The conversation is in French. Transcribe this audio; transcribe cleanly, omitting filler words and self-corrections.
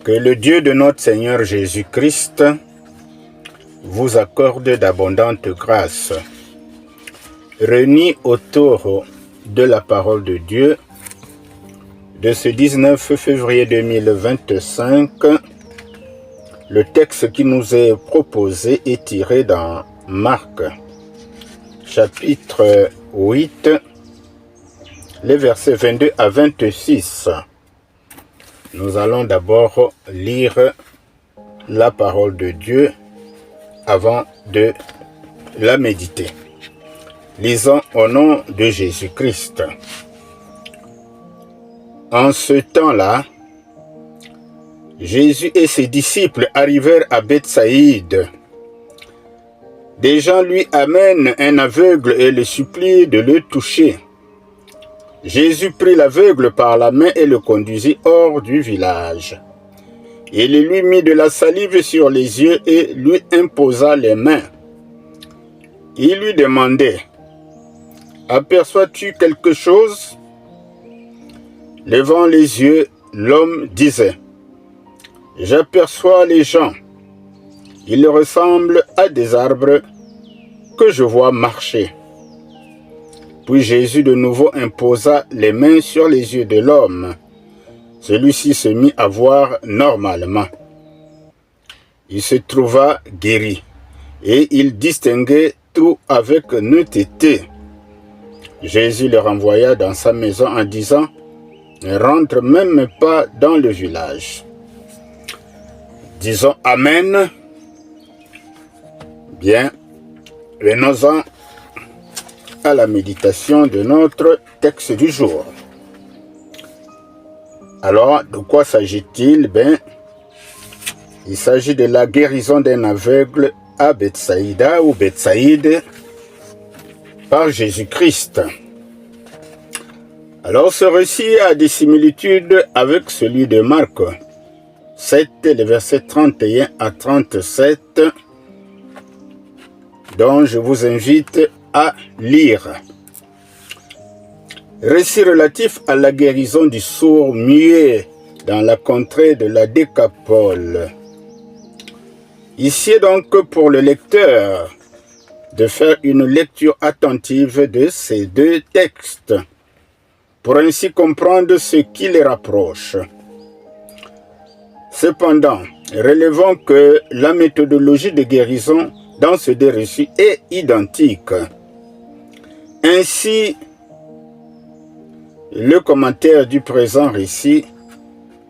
Que le Dieu de notre Seigneur Jésus-Christ vous accorde d'abondantes grâces. Réunis autour de la parole de Dieu de ce 19 février 2025, le texte qui nous est proposé est tiré dans Marc, chapitre 8, les versets 22 à 26. Nous allons d'abord lire la parole de Dieu avant de la méditer. Lisons au nom de Jésus-Christ. En ce temps-là, Jésus et ses disciples arrivèrent à Bethsaïde. Des gens lui amènent un aveugle et le supplient de le toucher. Jésus prit l'aveugle par la main et le conduisit hors du village. Il lui mit de la salive sur les yeux et lui imposa les mains. Il lui demandait, « Aperçois-tu quelque chose ?» Levant les yeux, l'homme disait, « J'aperçois les gens. Ils ressemblent à des arbres que je vois marcher. » Puis Jésus de nouveau imposa les mains sur les yeux de l'homme. Celui-ci se mit à voir normalement. Il se trouva guéri, et il distinguait tout avec netteté. Jésus le renvoya dans sa maison en disant, « Ne rentre même pas dans le village. » Disons Amen. Bien, venons-en à la méditation de notre texte du jour. Alors, de quoi s'agit-il? Il s'agit de la guérison d'un aveugle à Bethsaïda ou Bethsaïde par Jésus-Christ. Alors, ce récit a des similitudes avec celui de Marc 7, les versets 31 à 37, dont je vous invite à lire. Récit relatif à la guérison du sourd muet dans la contrée de la Décapole. Ici est donc pour le lecteur de faire une lecture attentive de ces deux textes, pour ainsi comprendre ce qui les rapproche. Cependant, relevons que la méthodologie de guérison dans ces deux récits est identique. Ainsi, le commentaire du présent récit